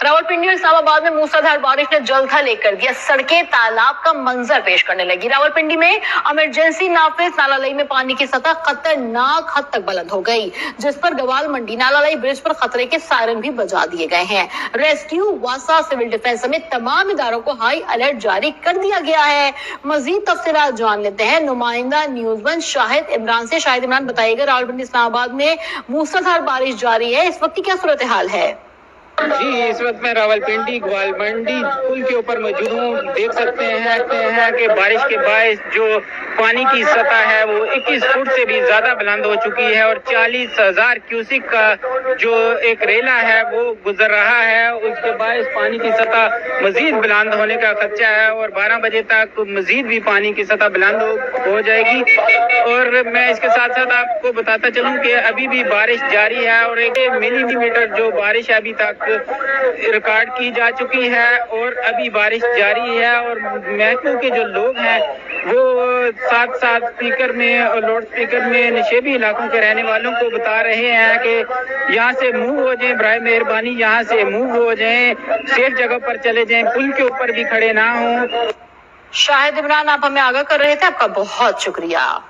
रावलपिंडी और इस्लामाबाद में मूसलाधार बारिश ने जलथा लेकर दिया, सड़कें तालाब का मंजर पेश करने लगी। रावलपिंडी में इमरजेंसी नाफिज नालालई में पानी की सतह खतरनाक हद तक बुलंद हो गई, जिस पर गवाल मंडी नालालई ब्रिज पर खतरे के सायरन भी बजा दिए गए हैं। रेस्क्यू, वासा, सिविल डिफेंस समेत तमाम इदारों को हाई अलर्ट जारी कर दिया गया है। मजीद तफसीलात जान लेते हैं नुमाइंदा न्यूज़ वन शाहिद इमरान से। शाहिद इमरान, बताइएगा, रावलपिंडी इस्लामाबाद में मूसलाधार बारिश जारी है, इस वक्त की क्या सूरत हाल है? जी, इस वक्त मैं रावलपिंडी ग्वाल मंडी पुल के ऊपर मौजूद हूँ। देख सकते हैं कि बारिश के बायस जो पानी की सतह है वो 21 फुट से भी ज्यादा बुलंद हो चुकी है और 40,000 क्यूसिक का जो एक रेला है वो गुजर रहा है। उसके बायस पानी की सतह मजीद बुलंद होने का खदशा है और 12 बजे तक मजीद भी पानी की सतह बुलंद हो जाएगी। और मैं इसके साथ साथ आपको बताता चलूँ कि अभी भी बारिश जारी है और 1 मिलीमीटर जो बारिश अभी तक रिकॉर्ड की जा चुकी है और अभी बारिश जारी है। और महकमे के जो लोग हैं वो साथ साथ स्पीकर में और लाउड स्पीकर में नशेबी इलाकों के रहने वालों को बता रहे हैं कि यहाँ से मूव हो जाएं, बराए मेहरबानी यहाँ से मूव हो जाएं, सेफ जगह पर चले जाएं, पुल के ऊपर भी खड़े ना हों। शाहिद इमरान, आप हमें आगाह कर रहे थे, आपका बहुत शुक्रिया।